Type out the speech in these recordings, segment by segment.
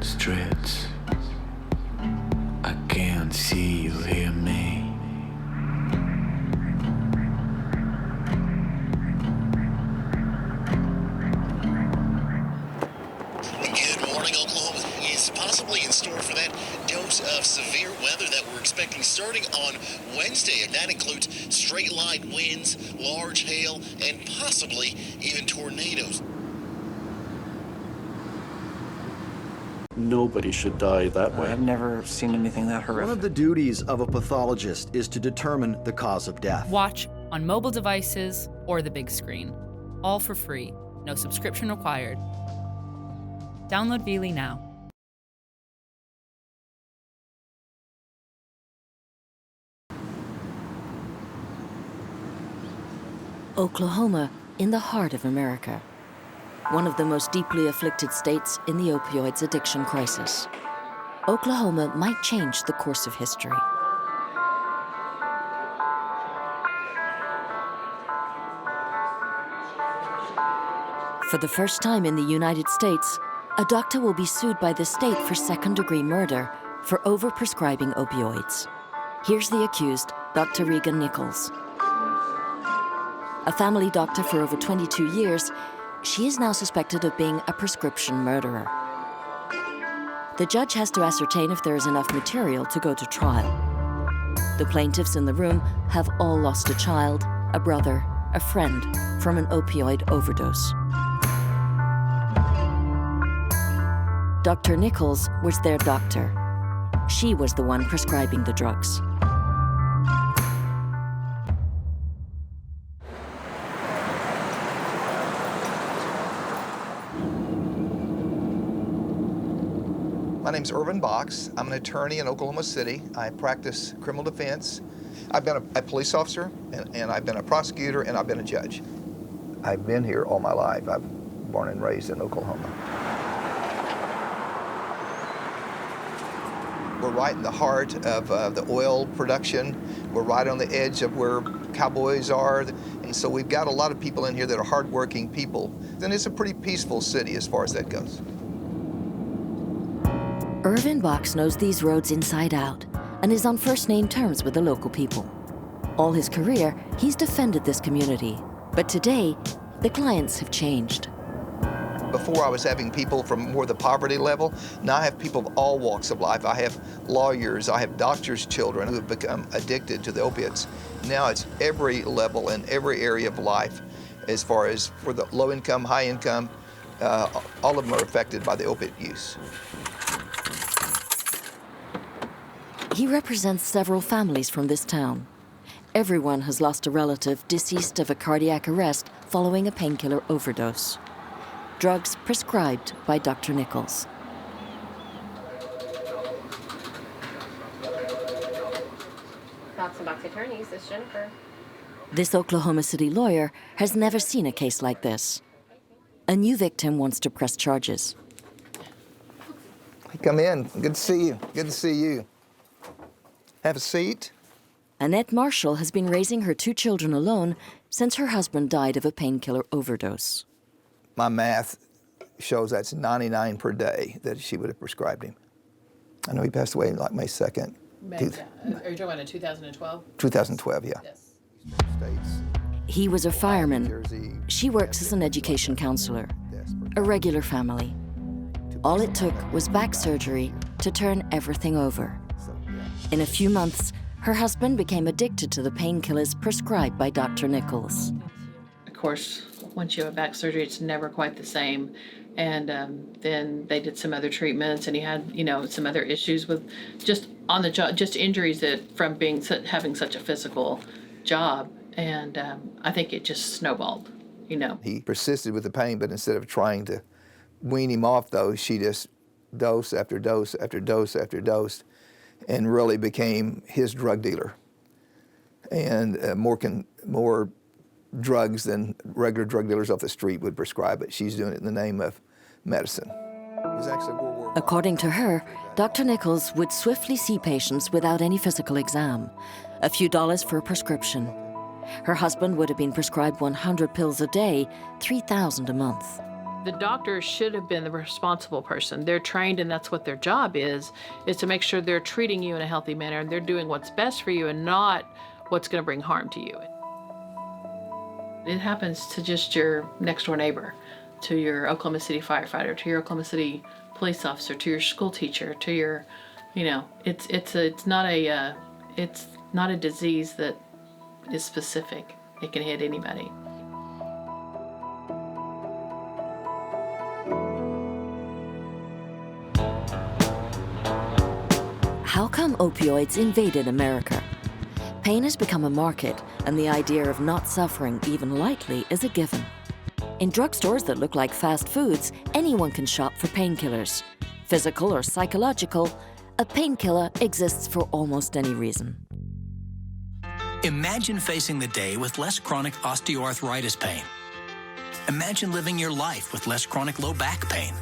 streets. I can't see you hear me. Good morning, Oklahoma is possibly in store for that dose of severe weather that we're expecting starting on Wednesday, and that includes straight-line winds, large hail, and possibly even tornadoes. Nobody should die that way. I've never seen anything that horrific. One of the duties of a pathologist is to determine the cause of death. Watch on mobile devices or the big screen. All for free. No subscription required. Download Veely now. Oklahoma, in the heart of America. One of the most deeply afflicted states in the opioids addiction crisis. Oklahoma might change the course of history. For the first time in the United States, a doctor will be sued by the state for second-degree murder for over-prescribing opioids. Here's the accused, Dr. Regan Nichols. A family doctor for over 22 years, she is now suspected of being a prescription murderer. The judge has to ascertain if there is enough material to go to trial. The plaintiffs in the room have all lost a child, a brother, a friend from an opioid overdose. Dr. Nichols was their doctor. She was the one prescribing the drugs. My name's Irvin Box. I'm an attorney in Oklahoma City. I practice criminal defense. I've been a police officer, and I've been a prosecutor, and I've been a judge. I've been here all my life. I'm born and raised in Oklahoma. We're right in the heart of the oil production. We're right on the edge of where cowboys are. And so we've got a lot of people in here that are hardworking people. And it's a pretty peaceful city as far as that goes. Irvin Box knows these roads inside out and is on first-name terms with the local people. All his career, he's defended this community. But today, the clients have changed. Before I was having people from more the poverty level. Now I have people of all walks of life. I have lawyers, I have doctors' children who have become addicted to the opiates. Now it's every level and every area of life as far as for the low income, high income, all of them are affected by the opiate use. He represents several families from this town. Everyone has lost a relative deceased of a cardiac arrest following a painkiller overdose. Drugs prescribed by Dr. Nichols. Box and Box attorneys, this is Jennifer. This Oklahoma City lawyer has never seen a case like this. A new victim wants to press charges. Come in. Good to see you. Good to see you. Have a seat. Annette Marshall has been raising her two children alone since her husband died of a painkiller overdose. My math shows that's 99 per day that she would have prescribed him. I know he passed away like May 2nd. Are you talking about in 2012? 2012, yeah. Yes. States, He was a fireman. Jersey, She works as an education counselor. A regular family. All it took was back surgery to turn everything over. In a few months, her husband became addicted to the painkillers prescribed by Dr. Nichols. Of course, once you have back surgery, it's never quite the same. And then they did some other treatments, and he had, some other issues with just on the job, just injuries that from having such a physical job. And I think it just snowballed, He persisted with the pain, but instead of trying to wean him off those, she just dose after dose after dose after dose, and really became his drug dealer. And more drugs than regular drug dealers off the street would prescribe it. She's doing it in the name of medicine. It was actually World War I. According to her, Dr. Nichols would swiftly see patients without any physical exam, a few dollars for a prescription. Her husband would have been prescribed 100 pills a day, 3,000 a month. The doctor should have been the responsible person. They're trained, and that's what their job is to make sure they're treating you in a healthy manner and they're doing what's best for you and not what's going to bring harm to you. It happens to just your next door neighbor, to your Oklahoma City firefighter, to your Oklahoma City police officer, to your school teacher, to your, it's not a disease that is specific. It can hit anybody. How come opioids invaded America? Pain has become a market, and the idea of not suffering even lightly is a given. In drugstores that look like fast foods, anyone can shop for painkillers. Physical or psychological, a painkiller exists for almost any reason. Imagine facing the day with less chronic osteoarthritis pain. Imagine living your life with less chronic low back pain.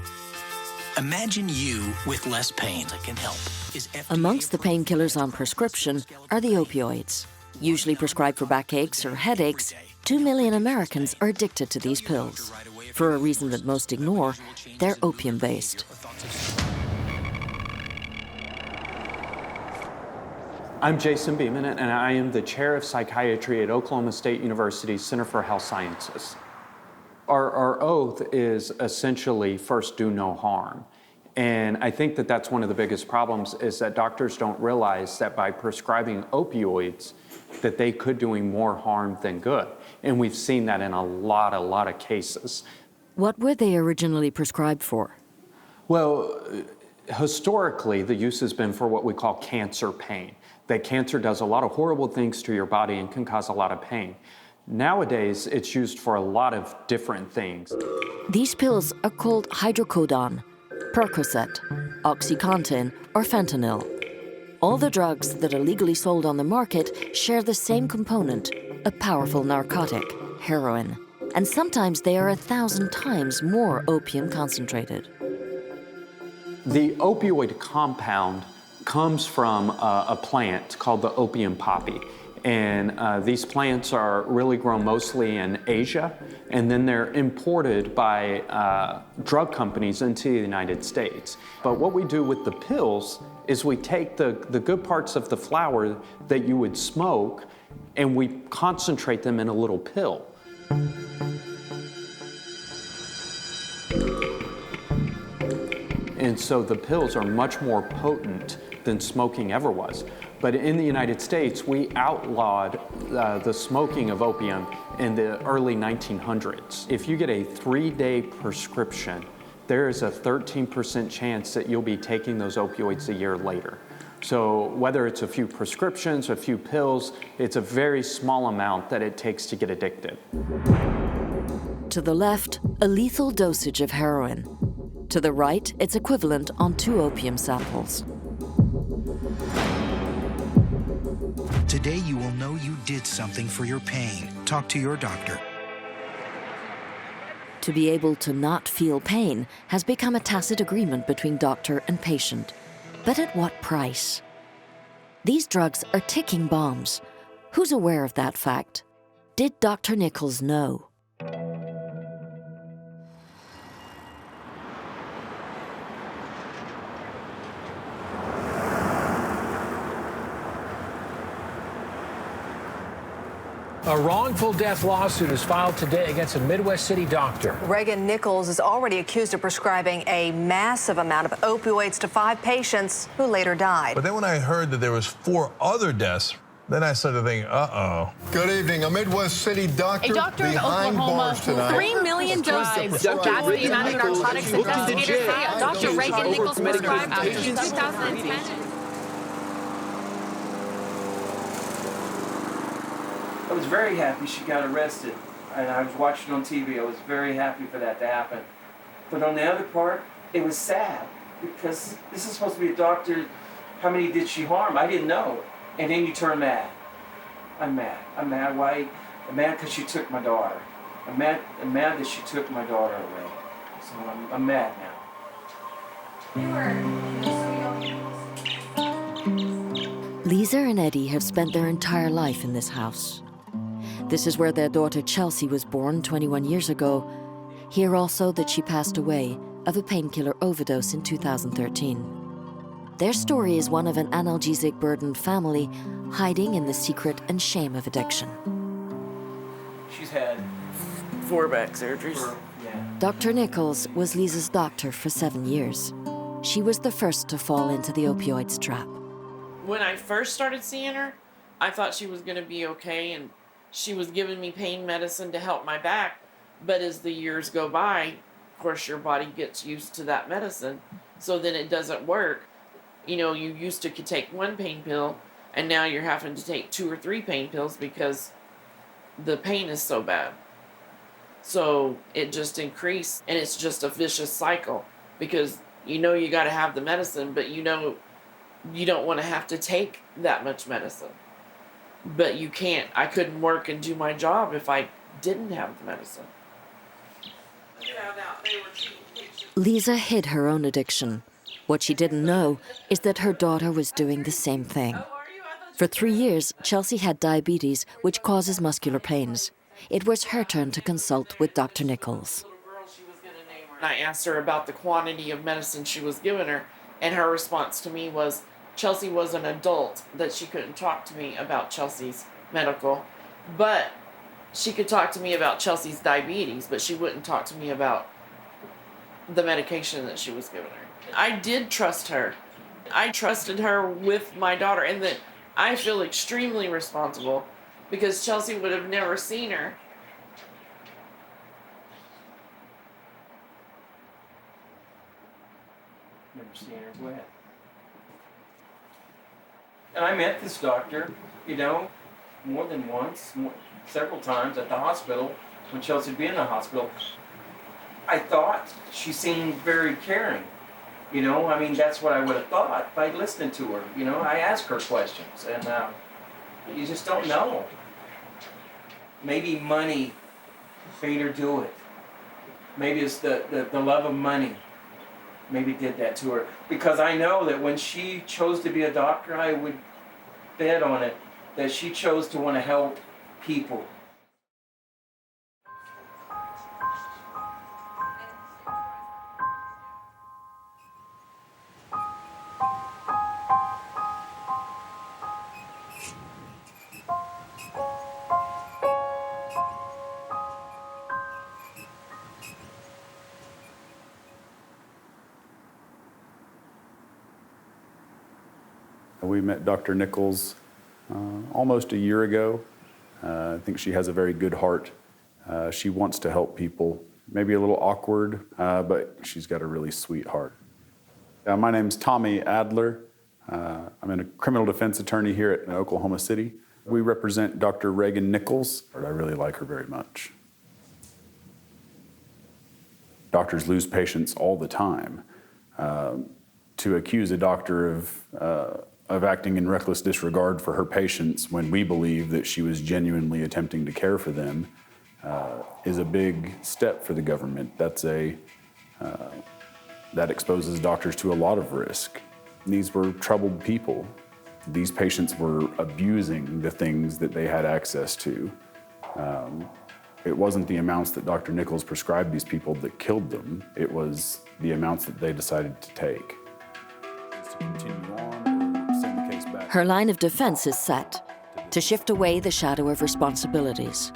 Imagine you with less pain that can help. Amongst the painkillers on prescription are the opioids. Usually prescribed for backaches or headaches, 2 million Americans are addicted to these pills. For a reason that most ignore, they're opium-based. I'm Jason Beeman, and I am the chair of psychiatry at Oklahoma State University's Center for Health Sciences. Our oath is essentially first do no harm. And I think that that's one of the biggest problems is that doctors don't realize that by prescribing opioids, that they could doing more harm than good. And we've seen that in a lot of cases. What were they originally prescribed for? Well, historically, the use has been for what we call cancer pain. That cancer does a lot of horrible things to your body and can cause a lot of pain. Nowadays, it's used for a lot of different things. These pills are called hydrocodone, Percocet, Oxycontin, or Fentanyl. All the drugs that are legally sold on the market share the same component, a powerful narcotic, heroin. And sometimes they are 1,000 times more opium concentrated. The opioid compound comes from a plant called the opium poppy. And these plants are really grown mostly in Asia, and then they're imported by drug companies into the United States. But what we do with the pills is we take the good parts of the flower that you would smoke, and we concentrate them in a little pill. And so the pills are much more potent than smoking ever was. But in the United States, we outlawed the smoking of opium in the early 1900s. If you get a 3-day prescription, there is a 13% chance that you'll be taking those opioids a year later. So whether it's a few prescriptions or a few pills, it's a very small amount that it takes to get addicted. To the left, a lethal dosage of heroin. To the right, its equivalent on 2 opium samples. Today you will know you did something for your pain. Talk to your doctor. To be able to not feel pain has become a tacit agreement between doctor and patient. But at what price? These drugs are ticking bombs. Who's aware of that fact? Did Dr. Nichols know? A wrongful death lawsuit is filed today against a Midwest City doctor. Regan Nichols is already accused of prescribing a massive amount of opioids to 5 patients who later died. But then when I heard that there was 4 other deaths, then I started thinking, uh-oh. Good evening. A Midwest City doctor, A doctor in behind Oklahoma, bars tonight. 3 million doses. That's the amount of narcotics investigators say Dr. Regan Nichols prescribed after 2010. I was very happy she got arrested, and I was watching on TV. I was very happy for that to happen. But on the other part, it was sad, because this is supposed to be a doctor. How many did she harm? I didn't know. And then you turn mad. I'm mad. I'm mad. Why? I'm mad because she took my daughter. I'm mad that she took my daughter away. So I'm mad now. Lisa and Eddie have spent their entire life in this house. This is where their daughter Chelsea was born 21 years ago. Hear also that she passed away of a painkiller overdose in 2013. Their story is one of an analgesic-burdened family hiding in the secret and shame of addiction. She's had 4 back surgeries. Dr. Nichols was Lisa's doctor for 7 years. She was the first to fall into the opioids trap. When I first started seeing her, I thought she was going to be okay, and she was giving me pain medicine to help my back. But as the years go by, of course, your body gets used to that medicine, so then it doesn't work. You know, you used to could take 1 pain pill, and now you're having to take 2 or 3 pain pills because the pain is so bad. So it just increased, and it's just a vicious cycle because you know you got to have the medicine, but you know you don't want to have to take that much medicine. But you can't. I couldn't work and do my job if I didn't have the medicine. Lisa hid her own addiction. What she didn't know is that her daughter was doing the same thing. For 3 years, Chelsea had diabetes, which causes muscular pains. It was her turn to consult with Dr. Nichols. I asked her about the quantity of medicine she was giving her, and her response to me was, Chelsea was an adult, that she couldn't talk to me about Chelsea's medical, but she could talk to me about Chelsea's diabetes, but she wouldn't talk to me about the medication that she was giving her. I did trust her. I trusted her with my daughter, and that I feel extremely responsible because Chelsea would have never seen her. Never seen her. Go ahead. And I met this doctor, you know, more than once, several times at the hospital when Chelsea would be in the hospital. I thought she seemed very caring. You know, I mean, that's what I would have thought by listening to her. You know, I ask her questions, and you just don't know. Maybe money made her do it. Maybe it's the love of money maybe did that to her. Because I know that when she chose to be a doctor, I would bet on it that she chose to want to help people. We met Dr. Nichols almost a year ago. I think she has a very good heart. She wants to help people. Maybe a little awkward, but she's got a really sweet heart. My name's Tommy Adler. I'm a criminal defense attorney here at Oklahoma City. We represent Dr. Regan Nichols. I really like her very much. Doctors lose patients all the time. To accuse a doctor of acting in reckless disregard for her patients when we believe that she was genuinely attempting to care for them is a big step for the government. That exposes doctors to a lot of risk. These were troubled people. These patients were abusing the things that they had access to. It wasn't the amounts that Dr. Nichols prescribed these people that killed them. It was the amounts that they decided to take. Her line of defense is set to shift away the shadow of responsibilities.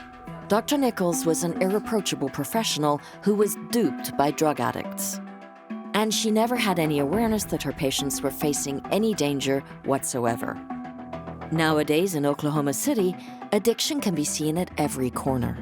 Dr. Nichols was an irreproachable professional who was duped by drug addicts. And she never had any awareness that her patients were facing any danger whatsoever. Nowadays in Oklahoma City, addiction can be seen at every corner.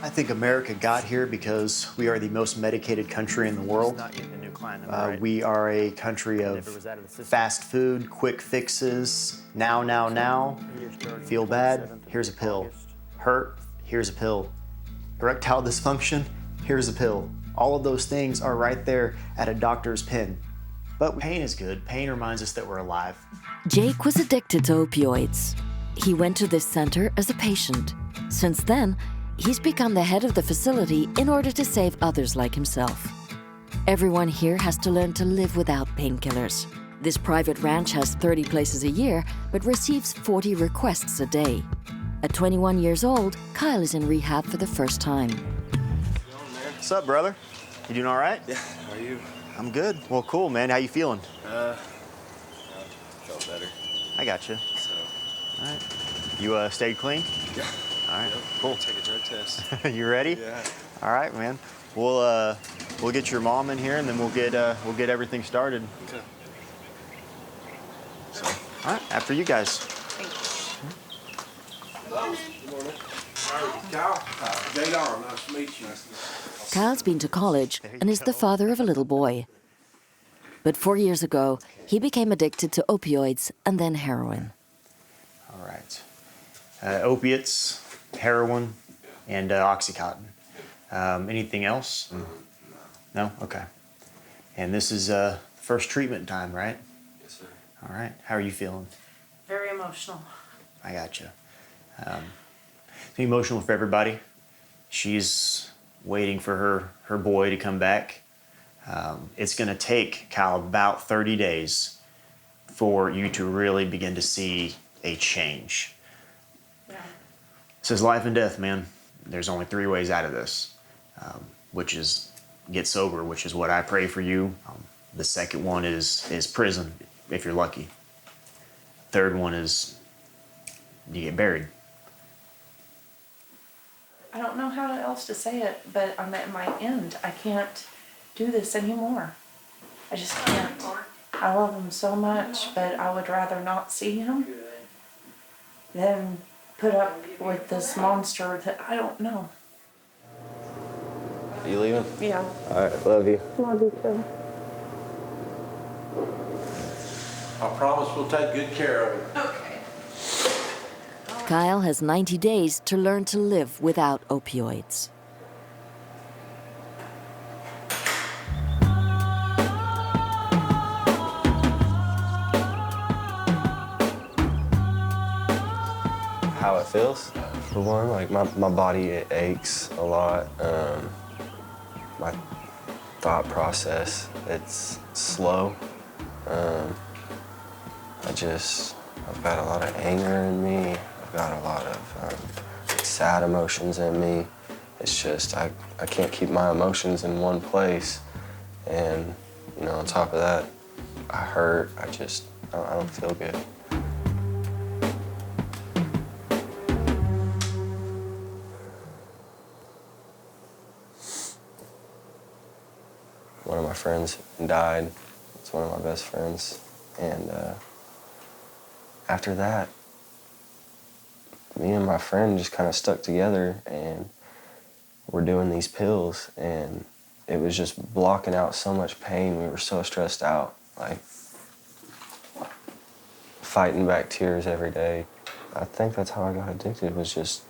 I think America got here because we are the most medicated country in the world. We are a country of fast food, quick fixes, now. Feel bad? Here's a pill. Hurt? Here's a pill. Erectile dysfunction? Here's a pill. All of those things are right there at a doctor's pen. But pain is good. Pain reminds us that we're alive. Jake was addicted to opioids. He went to this center as a patient. Since then, He's become the head of the facility in order to save others like himself. Everyone here has to learn to live without painkillers. This private ranch has 30 places a year, but receives 40 requests a day. At 21 years old, Kyle is in rehab for the first time. What's up, brother? You doing all right? Yeah, how are you? I'm good. Well, cool, man. How you feeling? Felt better. I got you. So. All right. You stayed clean? Yeah. All right, Yep. cool. Take a drug test. You ready? Yeah. All right, man. We'll get your mom in here, and then we'll get everything started. Okay. So, all right, after you guys. Hello. Good morning. Kyle. Jadar, nice to meet you. Kyle's been to college and is the father of a little boy. But 4 years ago, he became addicted to opioids and then heroin. All right. Opiates, heroin, and Oxycontin. Anything else? No? Okay. And this is first treatment time, right? Yes, sir. All right. How are you feeling? Very emotional. I got you. It's emotional for everybody. She's waiting for her boy to come back. It's going to take, Kyle, about 30 days for you to really begin to see a change. Yeah. This is life and death, man. There's only 3 ways out of this, which is get sober, which is what I pray for you. The second one is prison, if you're lucky. Third one is you get buried. I don't know how else to say it, but I'm at my end. I can't do this anymore. I just can't. I love him so much, but I would rather not see him than put up with this monster that I don't know. You leaving? Yeah. All right, love you. Love you too. I promise we'll take good care of it. Okay. Kyle has 90 days to learn to live without opioids. How it feels? For one, like my body, it aches a lot. My thought process, it's slow. I've got a lot of anger in me. I've got a lot of sad emotions in me. It's just, I can't keep my emotions in one place. And, you know, on top of that, I hurt. I don't feel good. One of my friends died. It's one of my best friends. And after that, me and my friend just kind of stuck together and we're doing these pills, and it was just blocking out so much pain. We were so stressed out, like fighting back tears every day. I think that's how I got addicted, was just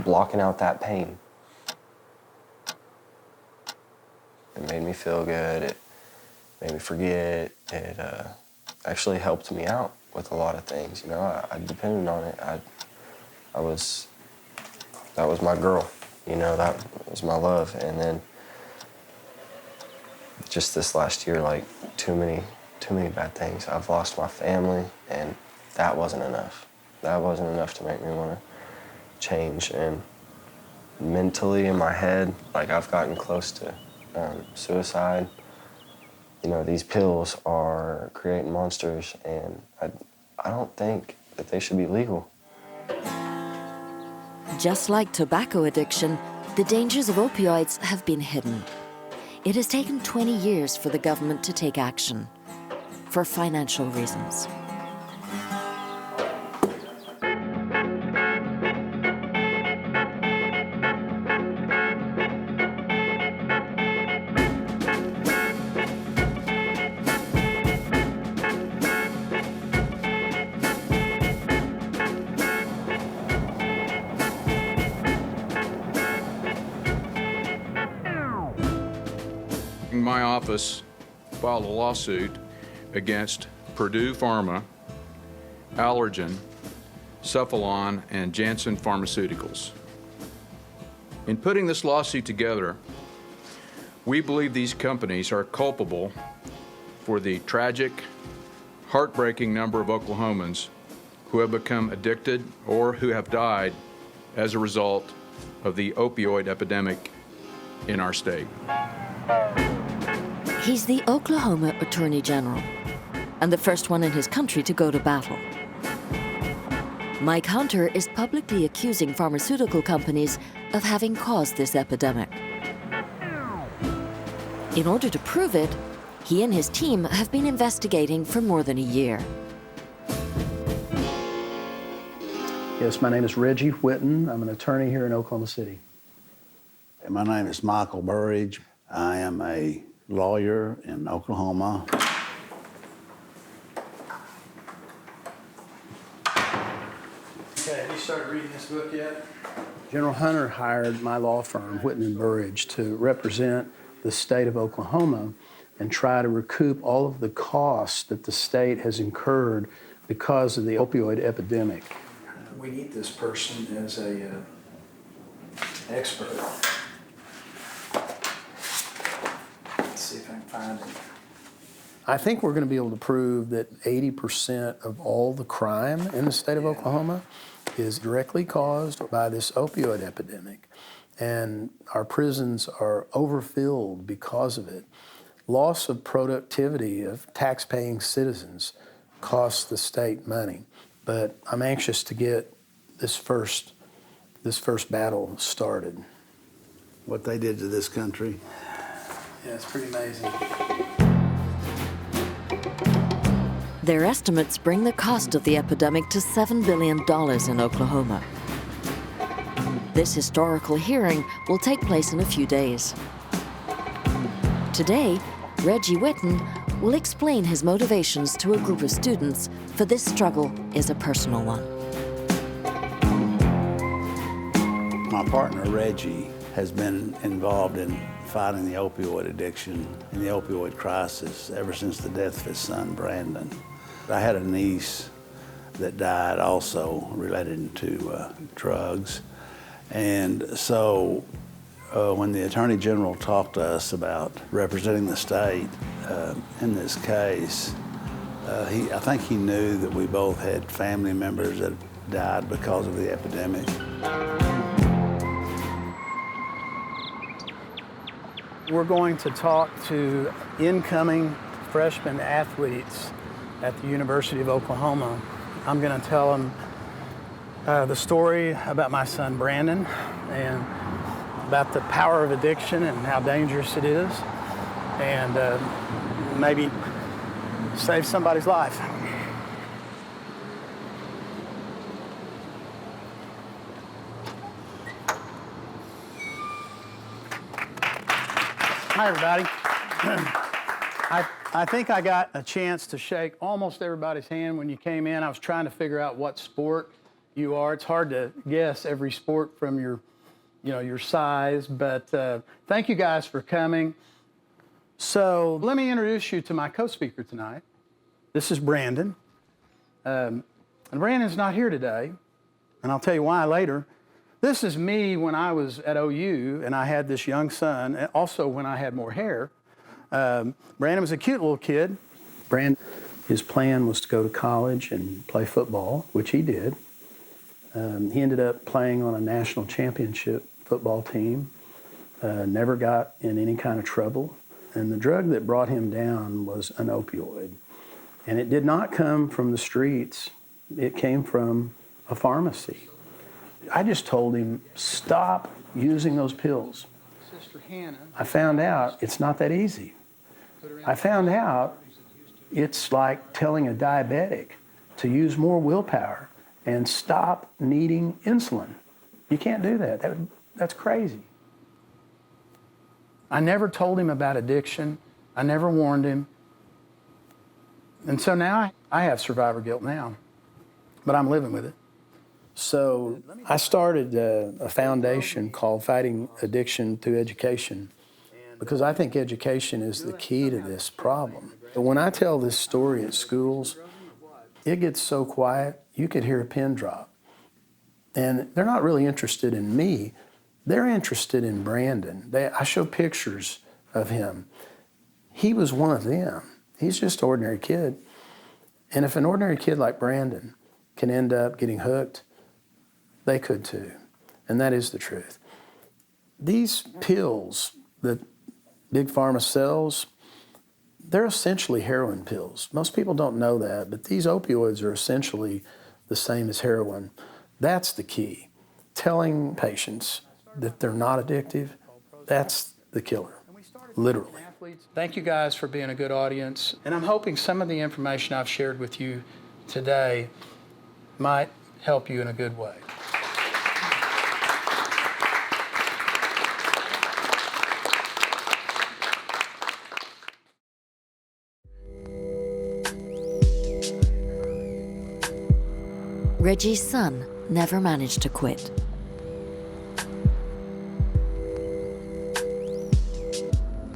blocking out that pain. It made me feel good. It made me forget. It actually helped me out with a lot of things. You know, I depended on it. That was my girl. You know, that was my love. And then just this last year, like too many bad things. I've lost my family, and that wasn't enough. That wasn't enough to make me want to change. And mentally in my head, like I've gotten close to suicide. You know, these pills are creating monsters, and I don't think that they should be legal. Just like tobacco addiction, the dangers of opioids have been hidden. It has taken 20 years for the government to take action, for financial reasons. My office filed a lawsuit against Purdue Pharma, Allergan, Cephalon, and Janssen Pharmaceuticals. In putting this lawsuit together, we believe these companies are culpable for the tragic, heartbreaking number of Oklahomans who have become addicted or who have died as a result of the opioid epidemic in our state. He's the Oklahoma Attorney General and the first one in his country to go to battle. Mike Hunter is publicly accusing pharmaceutical companies of having caused this epidemic. In order to prove it, he and his team have been investigating for more than a year. Yes, my name is Reggie Whitten. I'm an attorney here in Oklahoma City. My name is Michael Burridge. I am a lawyer in Oklahoma. Okay, have you started reading this book yet? General Hunter hired my law firm, Whitten and Burridge, to represent the state of Oklahoma and try to recoup all of the costs that the state has incurred because of the opioid epidemic. We need this person as a expert. Let's see if I can find him. I think we're going to be able to prove that 80% of all the crime in the state of Oklahoma is directly caused by this opioid epidemic. And our prisons are overfilled because of it. Loss of productivity of tax-paying citizens costs the state money. But I'm anxious to get this first battle started. What they did to this country. Yeah, it's pretty amazing. Their estimates bring the cost of the epidemic to $7 billion in Oklahoma. This historical hearing will take place in a few days. Today, Reggie Whitten will explain his motivations to a group of students, for this struggle is a personal one. My partner, Reggie, has been involved in fighting the opioid addiction and the opioid crisis ever since the death of his son, Brandon. I had a niece that died also related to drugs. And so when the Attorney General talked to us about representing the state in this case, I think he knew that we both had family members that died because of the epidemic. We're going to talk to incoming freshman athletes at the University of Oklahoma. I'm going to tell them the story about my son Brandon and about the power of addiction and how dangerous it is, and maybe save somebody's life. Hi, everybody. I think I got a chance to shake almost everybody's hand when you came in. I was trying to figure out what sport you are. It's hard to guess every sport from your size, but thank you guys for coming. So let me introduce you to my co-speaker tonight. This is Brandon. And Brandon's not here today, and I'll tell you why later. This is me when I was at OU and I had this young son, and also when I had more hair. Brandon was a cute little kid. Brandon, his plan was to go to college and play football, which he did. He ended up playing on a national championship football team, never got in any kind of trouble. And the drug that brought him down was an opioid. And it did not come from the streets. It came from a pharmacy. I just told him, stop using those pills. I found out it's not that easy. I found out it's like telling a diabetic to use more willpower and stop needing insulin. You can't do that. That's crazy. I never told him about addiction. I never warned him. And so now I have survivor guilt now, but I'm living with it. So I started a foundation called Fighting Addiction Through Education, because I think education is the key to this problem. But when I tell this story at schools, it gets so quiet, you could hear a pin drop. And they're not really interested in me. They're interested in Brandon. I show pictures of him. He was one of them. He's just an ordinary kid. And if an ordinary kid like Brandon can end up getting hooked, they could too. And that is the truth. These pills that Big Pharma sells, they're essentially heroin pills. Most people don't know that, but these opioids are essentially the same as heroin. That's the key. Telling patients that they're not addictive, that's the killer, literally. Thank you guys for being a good audience, and I'm hoping some of the information I've shared with you today might help you in a good way. Reggie's son never managed to quit.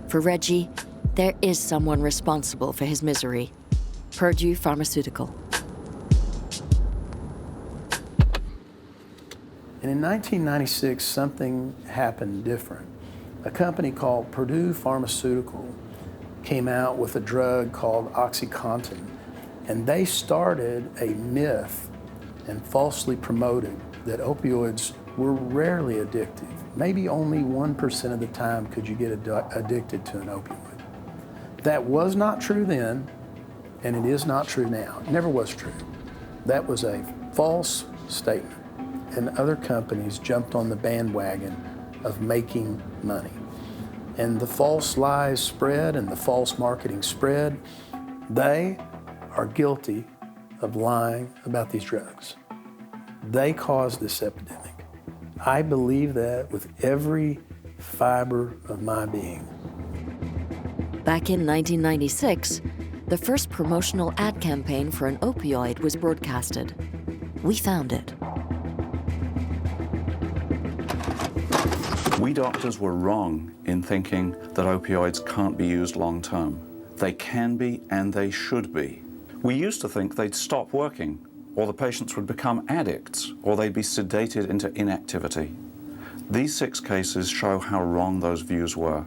For Reggie, there is someone responsible for his misery: Purdue Pharmaceutical. And in 1996, something happened different. A company called Purdue Pharmaceutical came out with a drug called Oxycontin, and they started a myth and falsely promoted that opioids were rarely addictive. Maybe only 1% of the time could you get addicted to an opioid. That was not true then, and it is not true now. It never was true. That was a false statement, and other companies jumped on the bandwagon of making money. And the false lies spread and the false marketing spread. They are guilty of lying about these drugs. They caused this epidemic. I believe that with every fiber of my being. Back in 1996, the first promotional ad campaign for an opioid was broadcasted. We found it. We doctors were wrong in thinking that opioids can't be used long term. They can be and they should be. We used to think they'd stop working, or the patients would become addicts, or they'd be sedated into inactivity. These 6 cases show how wrong those views were.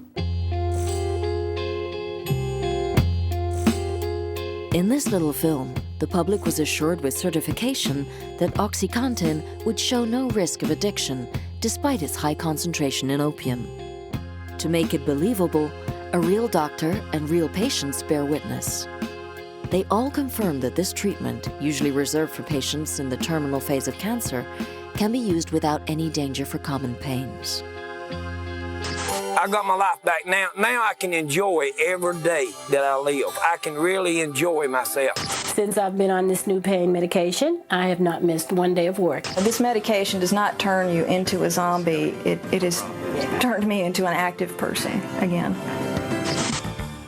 In this little film, the public was assured with certification that Oxycontin would show no risk of addiction despite its high concentration in opium. To make it believable, a real doctor and real patients bear witness. They all confirmed that this treatment, usually reserved for patients in the terminal phase of cancer, can be used without any danger for common pains. I got my life back now. Now I can enjoy every day that I live. I can really enjoy myself. Since I've been on this new pain medication, I have not missed one day of work. This medication does not turn you into a zombie. It has turned me into an active person again.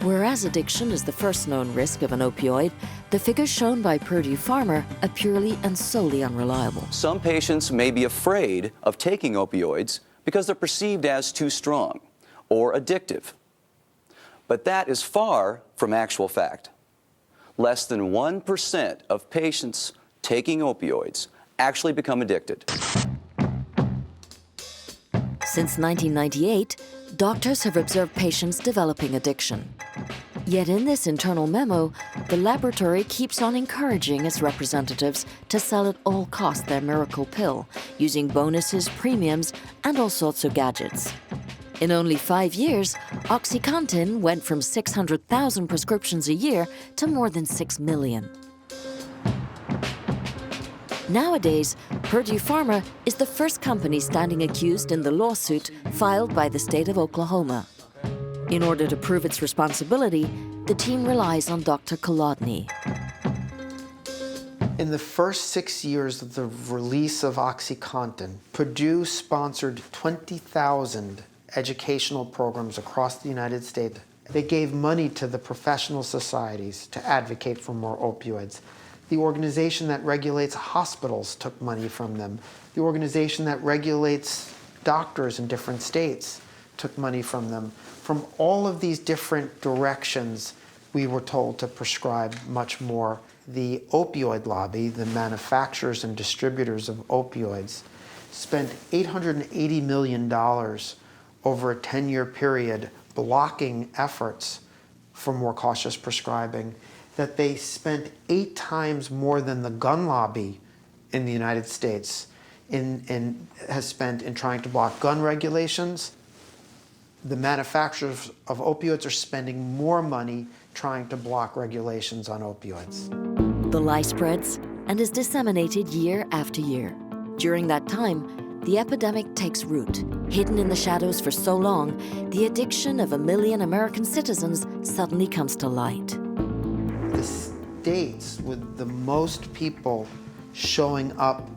Whereas addiction is the first known risk of an opioid, the figures shown by Purdue Pharma are purely and solely unreliable. Some patients may be afraid of taking opioids because they're perceived as too strong or addictive. But that is far from actual fact. Less than 1% of patients taking opioids actually become addicted. Since 1998, doctors have observed patients developing addiction. Yet in this internal memo, the laboratory keeps on encouraging its representatives to sell at all costs their miracle pill, using bonuses, premiums, and all sorts of gadgets. In only 5 years, Oxycontin went from 600,000 prescriptions a year to more than 6 million. Nowadays, Purdue Pharma is the first company standing accused in the lawsuit filed by the state of Oklahoma. In order to prove its responsibility, the team relies on Dr. Kolodny. In the first 6 years of the release of Oxycontin, Purdue sponsored 20,000 educational programs across the United States. They gave money to the professional societies to advocate for more opioids. The organization that regulates hospitals took money from them. The organization that regulates doctors in different states took money from them. From all of these different directions, we were told to prescribe much more. The opioid lobby, the manufacturers and distributors of opioids, spent $880 million over a 10-year period blocking efforts for more cautious prescribing, that they spent 8 times more than the gun lobby in the United States has spent in trying to block gun regulations. The manufacturers of opioids are spending more money trying to block regulations on opioids. The lie spreads and is disseminated year after year. During that time, the epidemic takes root. Hidden in the shadows for so long, the addiction of 1 million American citizens suddenly comes to light. The states with the most people showing up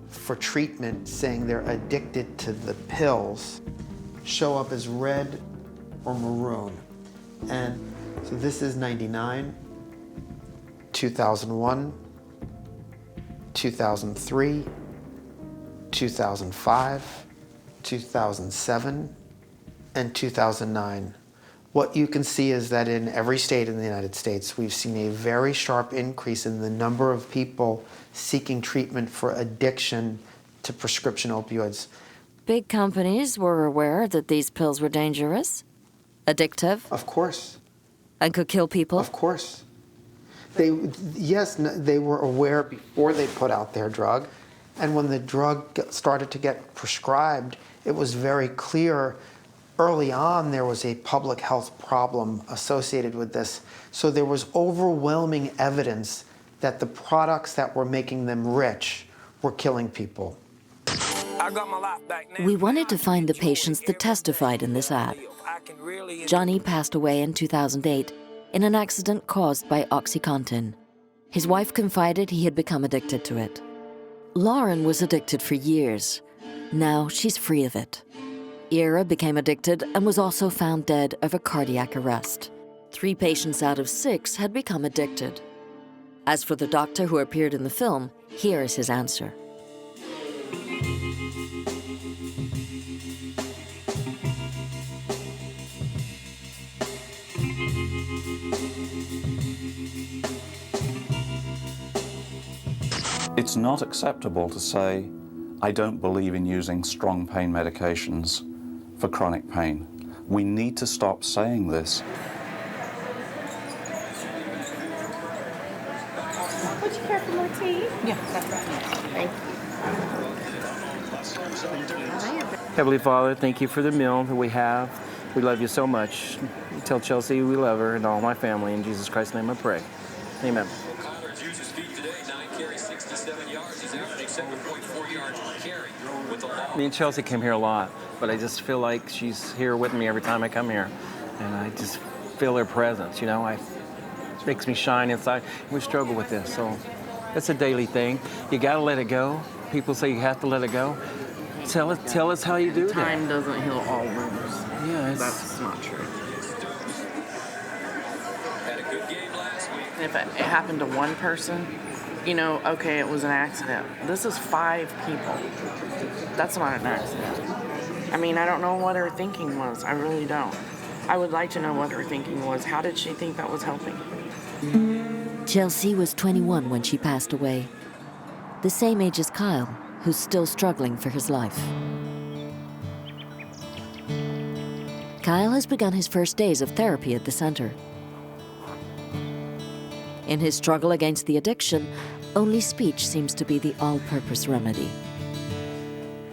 for treatment saying they're addicted to the pills show up as red or maroon. And so this is 99, 2001, 2003, 2005, 2007, and 2009. What you can see is that in every state in the United States, we've seen a very sharp increase in the number of people seeking treatment for addiction to prescription opioids. Big companies were aware that these pills were dangerous, addictive. Of course. And could kill people. Of course. They were aware before they put out their drug. And when the drug started to get prescribed, it was very clear early on there was a public health problem associated with this. So there was overwhelming evidence that the products that were making them rich were killing people. I got my life back now. We wanted to find the patients that testified in this ad. Johnny passed away in 2008 in an accident caused by Oxycontin. His wife confided he had become addicted to it. Lauren was addicted for years. Now she's free of it. Ira became addicted and was also found dead of a cardiac arrest. 3 patients out of 6 had become addicted. As for the doctor who appeared in the film, here is his answer. It's not acceptable to say, I don't believe in using strong pain medications for chronic pain. We need to stop saying this. Would you care for more tea? Yeah, that's right. Thank you. Heavenly Father, thank you for the meal that we have. We love you so much. Tell Chelsea we love her and all my family. In Jesus Christ's name I pray. Amen. Me and Chelsea came here a lot, but I just feel like she's here with me every time I come here. And I just feel her presence, you know. It makes me shine inside. We struggle with this, so it's a daily thing. You gotta let it go. People say you have to let it go. Tell us how you do that. Time doesn't heal all wounds. Yeah, that's not true. If it happened to one person, you know, okay, it was an accident. This is 5 people. That's not an accident. I mean, I don't know what her thinking was. I really don't. I would like to know what her thinking was. How did she think that was helping? Chelsea was 21 when she passed away. The same age as Kyle, who's still struggling for his life. Kyle has begun his first days of therapy at the center. In his struggle against the addiction, only speech seems to be the all-purpose remedy.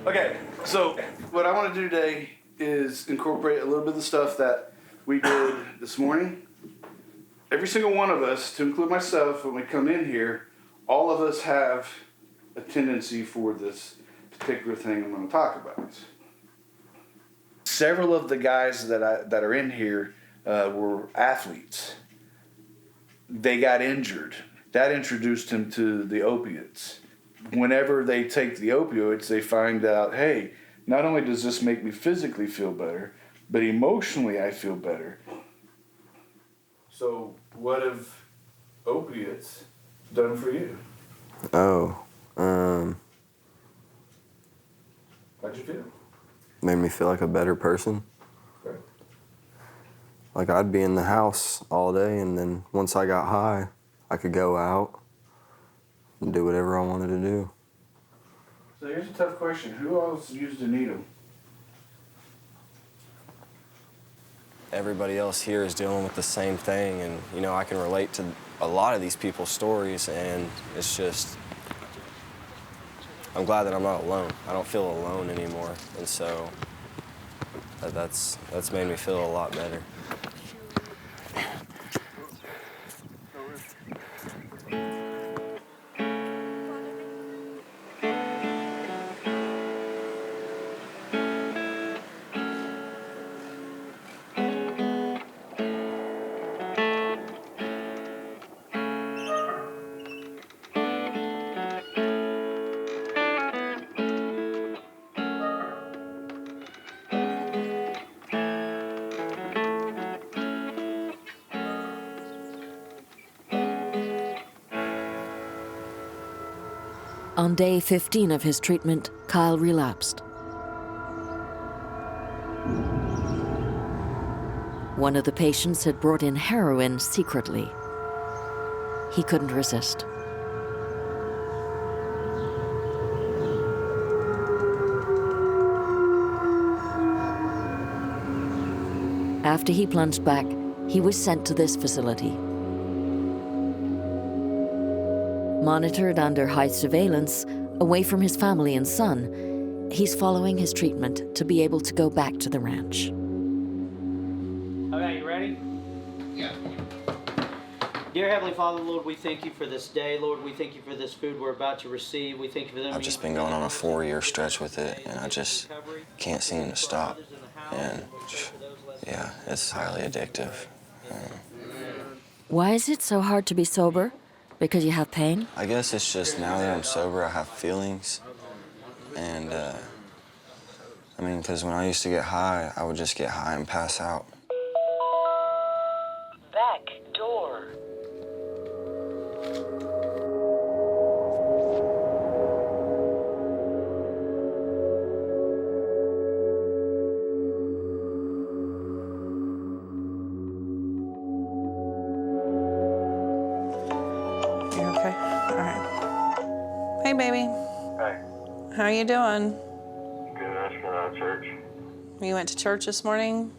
Okay, so what I want to do today is incorporate a little bit of the stuff that we did this morning. Every single one of us, to include myself, when we come in here, all of us have a tendency for this particular thing I'm going to talk about. Several of the guys that are in here were athletes. They got injured. That introduced him to the opiates. Whenever they take the opioids, they find out, hey, not only does this make me physically feel better, but emotionally I feel better. So what have opiates done for you? How'd you feel? Made me feel like a better person. Okay. Like I'd be in the house all day, and then once I got high, I could go out and do whatever I wanted to do. So here's a tough question. Who else used a needle? Everybody else here is dealing with the same thing, and you know, I can relate to a lot of these people's stories, and it's just, I'm glad that I'm not alone. I don't feel alone anymore, and so that's made me feel a lot better. On day 15 of his treatment, Kyle relapsed. One of the patients had brought in heroin secretly. He couldn't resist. After he plunged back, he was sent to this facility. Monitored under high surveillance, away from his family and son, he's following his treatment to be able to go back to the ranch. Okay, you ready? Yeah. Dear Heavenly Father, Lord, we thank you for this day. Lord, we thank you for this food we're about to receive. We thank you for them. I've just been going on a 4-year stretch with it, and I just can't seem to stop. And yeah, it's highly addictive. Why is it so hard to be sober? Because you have pain? I guess it's just now that I'm sober, I have feelings. And, I mean, because when I used to get high, I would just get high and pass out. Back door. You okay? All right. Hey, baby. Hey. How you doing? Good. I just got out of church. You went to church this morning?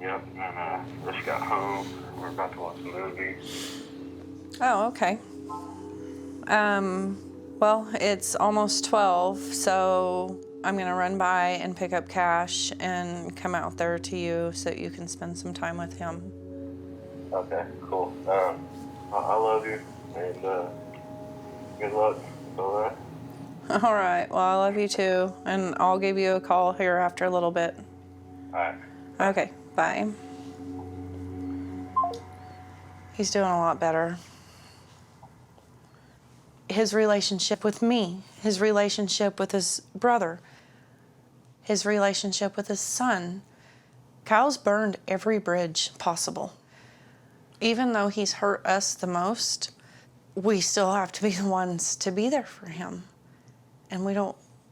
Yep. And just got home. We're about to watch a movie. Oh, okay. Well, it's almost 12, so I'm gonna run by and pick up Cash and come out there to you so that you can spend some time with him. Okay, cool. I love you, and good luck. All right. All right, well, I love you too, and I'll give you a call here after a little bit. All right. Okay, bye. He's doing a lot better. His relationship with me, his relationship with his brother, his relationship with his son. Kyle's burned every bridge possible. Even though he's hurt us the most, we still have to be the ones to be there for him. And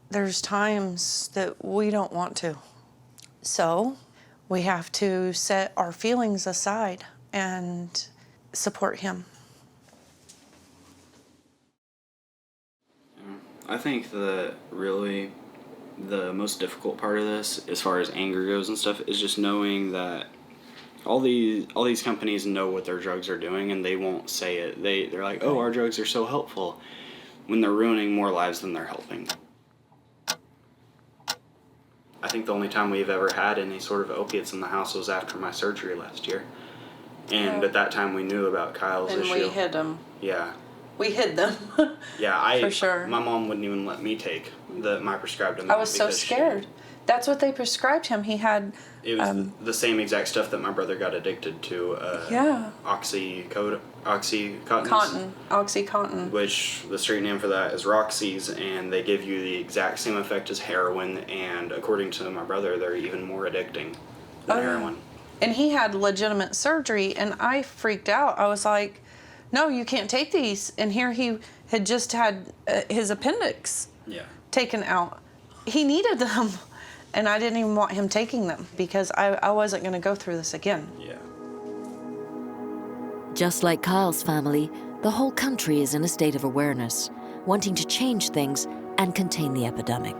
there's times that we don't want to. So we have to set our feelings aside and support him. I think that really the most difficult part of this, as far as anger goes and stuff, is just knowing that all these companies know what their drugs are doing, and they won't say it. They're like, oh, our drugs are so helpful, when they're ruining more lives than they're helping. I think the only time we've ever had any sort of opiates in the house was after my surgery last year. And at that time we knew about Kyle's issue. And we hid them. Yeah. We hid them. Yeah, For sure. My mom wouldn't even let me take my prescribed amount. I was so scared. That's what they prescribed him. He had... It was the same exact stuff that my brother got addicted to. Yeah. Oxycontin. Oxycontin. Which the street name for that is Roxy's, and they give you the exact same effect as heroin, and according to my brother, they're even more addicting than heroin. And he had legitimate surgery, and I freaked out. I was like, no, you can't take these. And here he had just had his appendix taken out. He needed them. And I didn't even want him taking them because I wasn't going to go through this again. Yeah. Just like Kyle's family, the whole country is in a state of awareness, wanting to change things and contain the epidemic.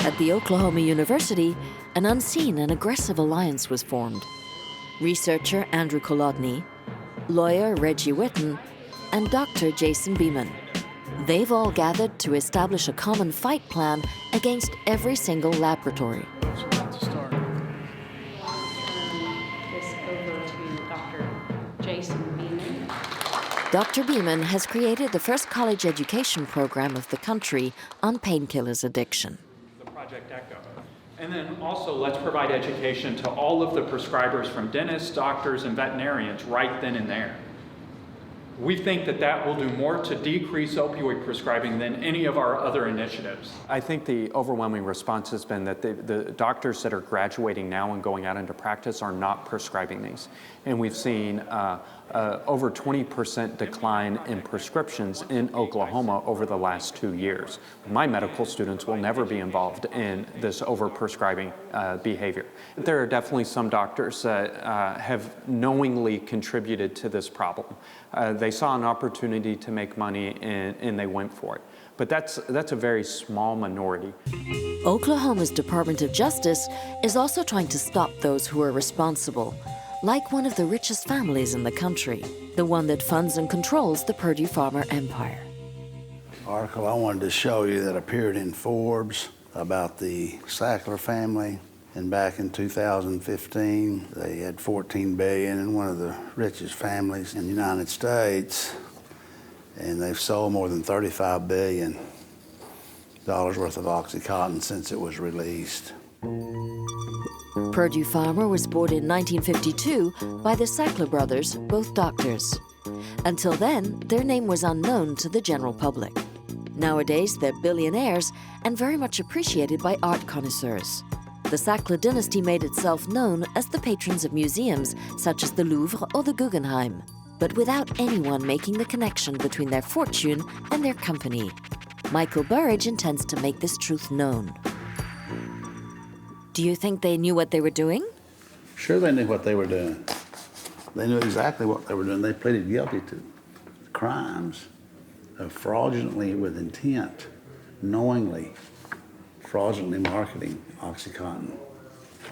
At the Oklahoma University, an unseen and aggressive alliance was formed. Researcher Andrew Kolodny, lawyer Reggie Whitten, and Dr. Jason Beeman. They've all gathered to establish a common fight plan against every single laboratory. This over to Dr. Jason Beeman. Dr. Beeman has created the first college education program of the country on painkillers addiction. Project Echo. And then also let's provide education to all of the prescribers from dentists, doctors, and veterinarians right then and there. We think that that will do more to decrease opioid prescribing than any of our other initiatives. I think the overwhelming response has been that the doctors that are graduating now and going out into practice are not prescribing these. And we've seen over 20% decline in prescriptions in Oklahoma over the last 2 years. My medical students will never be involved in this over-prescribing behavior. There are definitely some doctors that have knowingly contributed to this problem. They saw an opportunity to make money and they went for it. But that's a very small minority. Oklahoma's Department of Justice is also trying to stop those who are responsible, like one of the richest families in the country, the one that funds and controls the Purdue Pharma empire. Article I wanted to show you that appeared in Forbes about the Sackler family. And back in 2015, they had $14 billion and one of the richest families in the United States. And they've sold more than $35 billion worth of Oxycontin since it was released. Purdue Pharma was bought in 1952 by the Sackler brothers, both doctors. Until then, their name was unknown to the general public. Nowadays, they're billionaires and very much appreciated by art connoisseurs. The Sackler dynasty made itself known as the patrons of museums such as the Louvre or the Guggenheim, but without anyone making the connection between their fortune and their company. Michael Burridge intends to make this truth known. Do you think they knew what they were doing? Sure they knew what they were doing. They knew exactly what they were doing. They pleaded guilty to crimes of fraudulently, with intent, knowingly, fraudulently marketing Oxycontin.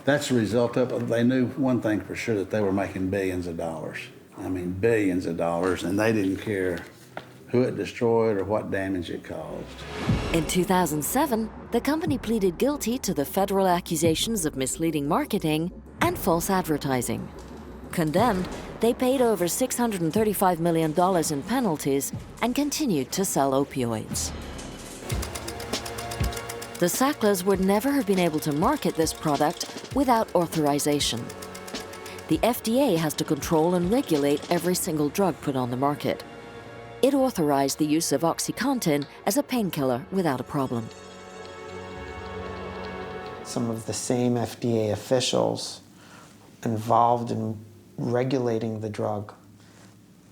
That's the result of, they knew one thing for sure, that they were making billions of dollars. I mean, billions of dollars, and they didn't care who it destroyed or what damage it caused. In 2007, the company pleaded guilty to the federal accusations of misleading marketing and false advertising. Condemned, they paid over $635 million in penalties and continued to sell opioids. The Sacklers would never have been able to market this product without authorization. The FDA has to control and regulate every single drug put on the market. It authorized the use of Oxycontin as a painkiller without a problem. Some of the same FDA officials involved in regulating the drug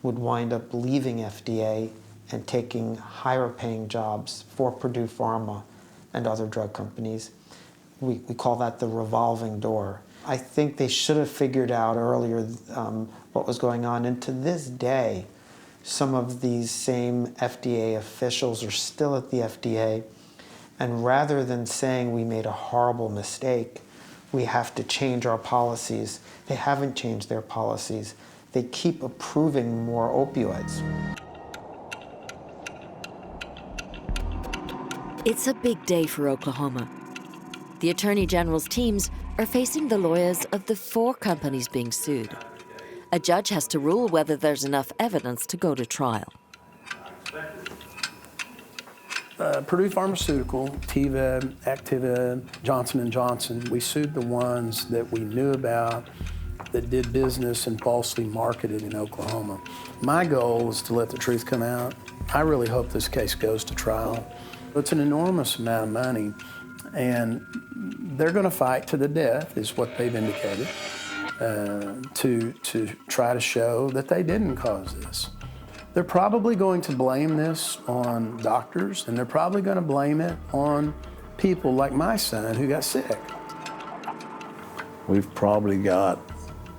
would wind up leaving FDA and taking higher paying jobs for Purdue Pharma and other drug companies. We call that the revolving door. I think they should have figured out earlier what was going on, and to this day, some of these same FDA officials are still at the FDA, and rather than saying we made a horrible mistake, we have to change our policies, they haven't changed their policies. They keep approving more opioids. It's a big day for Oklahoma. The Attorney General's teams are facing the lawyers of the 4 companies being sued. A judge has to rule whether there's enough evidence to go to trial. Purdue Pharmaceutical, Teva, Activa, Johnson & Johnson, we sued the ones that we knew about that did business and falsely marketed in Oklahoma. My goal is to let the truth come out. I really hope this case goes to trial. It's an enormous amount of money, and they're going to fight to the death, is what they've indicated. to try to show that they didn't cause this. They're probably going to blame this on doctors, and they're probably going to blame it on people like my son who got sick. We've probably got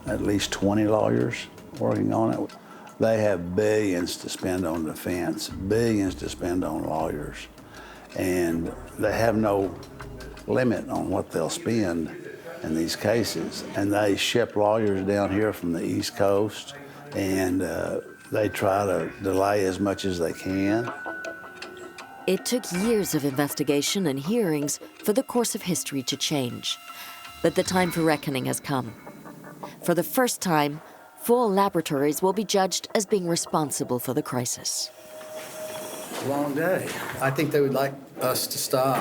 at least 20 lawyers working on it. They have billions to spend on defense, billions to spend on lawyers, and they have no limit on what they'll spend in these cases. And they ship lawyers down here from the East Coast, and they try to delay as much as they can. It took years of investigation and hearings for the course of history to change. But the time for reckoning has come. For the first time, 4 laboratories will be judged as being responsible for the crisis. Long day. I think they would like us to stop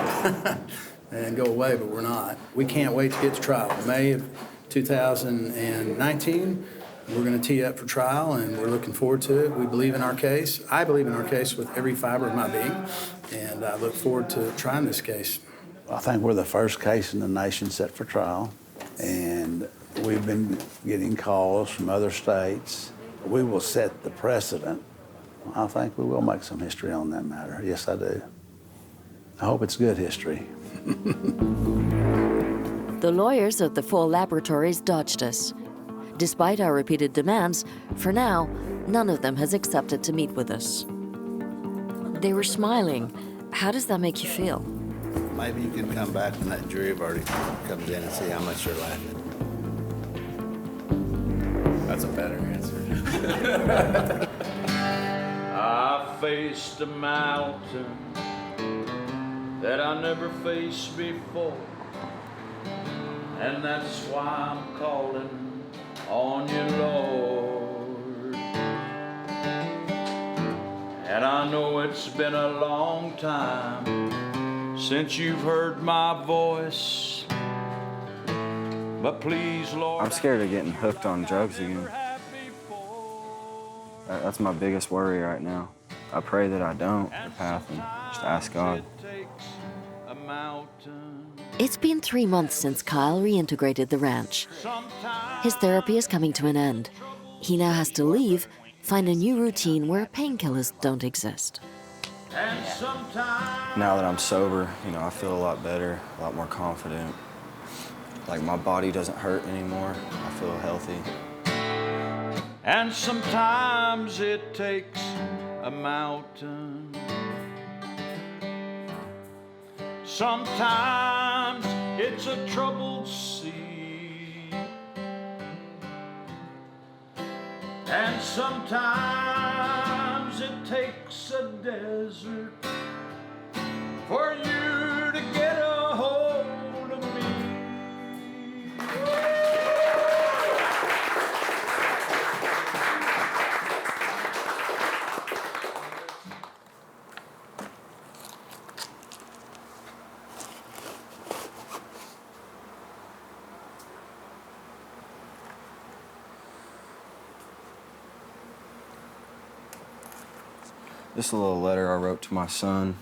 and go away, but we're not. We can't wait to get to trial. May of 2019, we're going to tee up for trial, and we're looking forward to it. We believe in our case. I believe in our case with every fiber of my being, and I look forward to trying this case. I think we're the first case in the nation set for trial, and we've been getting calls from other states. We will set the precedent. I think we will make some history on that matter. Yes, I do. I hope it's good history. The lawyers of the 4 laboratories dodged us. Despite our repeated demands, for now, none of them has accepted to meet with us. They were smiling. How does that make you feel? Maybe you can come back when that jury verdict comes in and see how much you're laughing. That's a better answer. I faced a mountain that I never faced before, and that's why I'm calling on you, Lord. And I know it's been a long time since you've heard my voice, but please, Lord, I'm scared of getting hooked on drugs again. That's my biggest worry right now. I pray that I don't the path and just ask God. It's been 3 months since Kyle reintegrated the ranch. His therapy is coming to an end. He now has to leave, find a new routine where painkillers don't exist. Now that I'm sober, I feel a lot better, a lot more confident. Like my body doesn't hurt anymore. I feel healthy. And sometimes it takes a mountain. Sometimes it's a troubled sea. And sometimes it takes a desert for you to get a hold of me. This is a little letter I wrote to my son.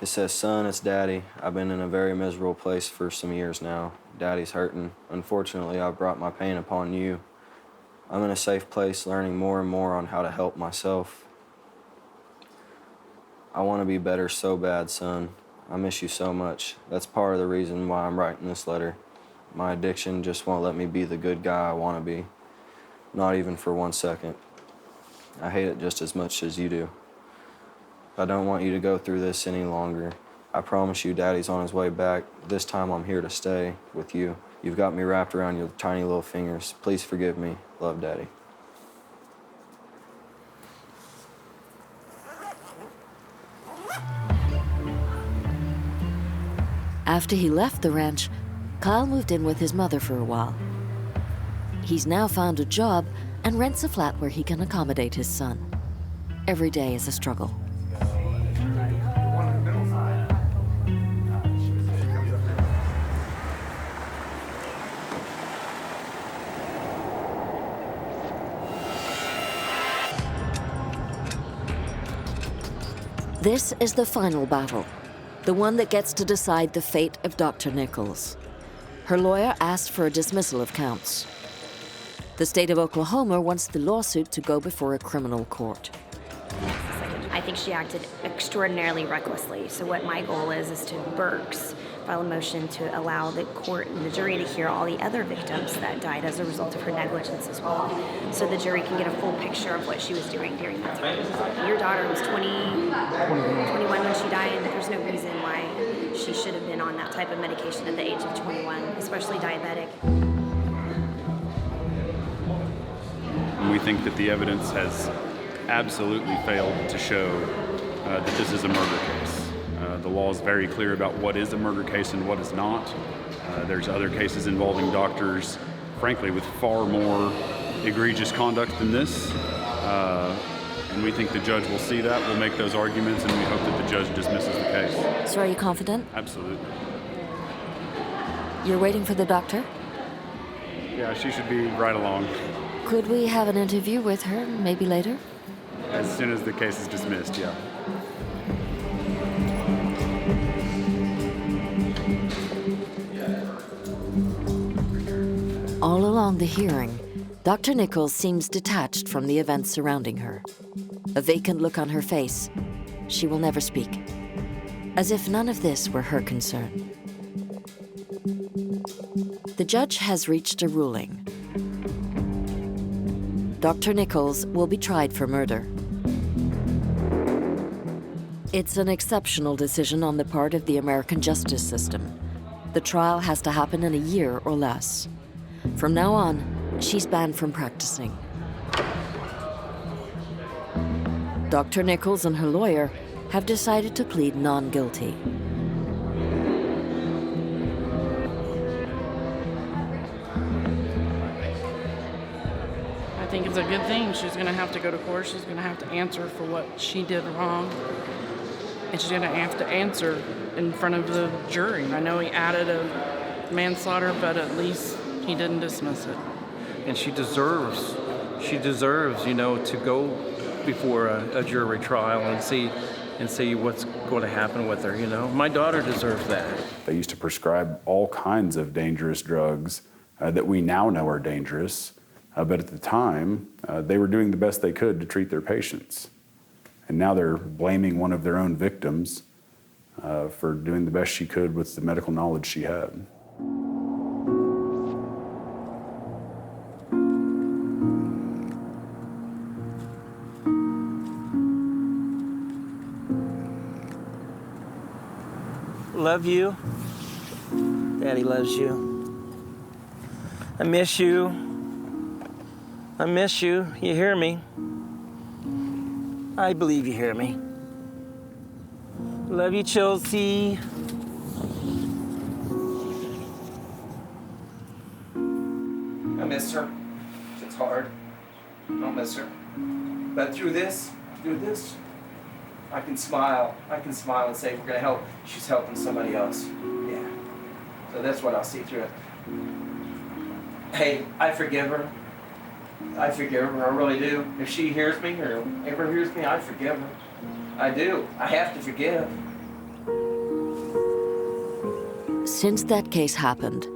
It says, "Son, it's Daddy. I've been in a very miserable place for some years now. Daddy's hurting. Unfortunately, I've brought my pain upon you. I'm in a safe place learning more and more on how to help myself. I want to be better so bad, son. I miss you so much. That's part of the reason why I'm writing this letter. My addiction just won't let me be the good guy I want to be. Not even for 1 second. I hate it just as much as you do. I don't want you to go through this any longer. I promise you Daddy's on his way back. This time I'm here to stay with you. You've got me wrapped around your tiny little fingers. Please forgive me. Love, Daddy." After he left the ranch, Kyle moved in with his mother for a while. He's now found a job and rents a flat where he can accommodate his son. Every day is a struggle. This is the final battle, the one that gets to decide the fate of Dr. Nichols. Her lawyer asked for a dismissal of counts. The state of Oklahoma wants the lawsuit to go before a criminal court. I think she acted extraordinarily recklessly. So what my goal is to Burks file a motion to allow the court and the jury to hear all the other victims that died as a result of her negligence as well. So the jury can get a full picture of what she was doing during that time. Your daughter was 21 when she died, and there's no reason why she should have been on that type of medication at the age of 21, especially diabetic. We think that the evidence has absolutely failed to show that this is a murder case. The law is very clear about what is a murder case and what is not. There's other cases involving doctors, frankly, with far more egregious conduct than this. And we think the judge will see that, will make those arguments, and we hope that the judge dismisses the case. So are you confident? Absolutely. You're waiting for the doctor? Yeah, she should be right along. Could we have an interview with her, maybe later? As soon as the case is dismissed, yeah. All along the hearing, Dr. Nichols seems detached from the events surrounding her. A vacant look on her face. She will never speak. As if none of this were her concern. The judge has reached a ruling. Dr. Nichols will be tried for murder. It's an exceptional decision on the part of the American justice system. The trial has to happen in a year or less. From now on, she's banned from practicing. Dr. Nichols and her lawyer have decided to plead non-guilty. I think it's a good thing. She's going to have to go to court. She's going to have to answer for what she did wrong. And she's going to have to answer in front of the jury. I know he added a manslaughter, but at least he didn't dismiss it. And she deserves, you know, to go before a jury trial and see what's going to happen with her, you know. My daughter deserves that. They used to prescribe all kinds of dangerous drugs that we now know are dangerous. But at the time, they were doing the best they could to treat their patients. And now they're blaming one of their own victims for doing the best she could with the medical knowledge she had. Love you. Daddy loves you. I miss you. I miss you. You hear me? I believe you hear me. Love you, Chelsea. I miss her. It's hard. I don't miss her. But through this, I can smile. I can smile and say, we're going to help. She's helping somebody else. Yeah. So that's what I'll see through it. Hey, I forgive her. I forgive her, I really do. If she hears me or ever hears me, I forgive her. I do. I have to forgive. Since that case happened,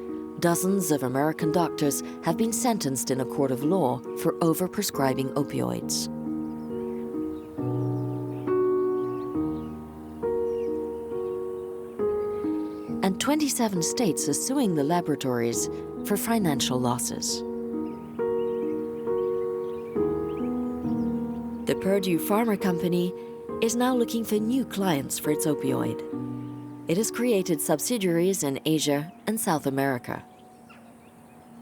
dozens of American doctors have been sentenced in a court of law for over-prescribing opioids. And 27 states are suing the laboratories for financial losses. The Purdue Pharma company is now looking for new clients for its opioid. It has created subsidiaries in Asia and South America.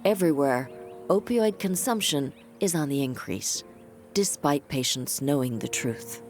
Everywhere, opioid consumption is on the increase, despite patients knowing the truth.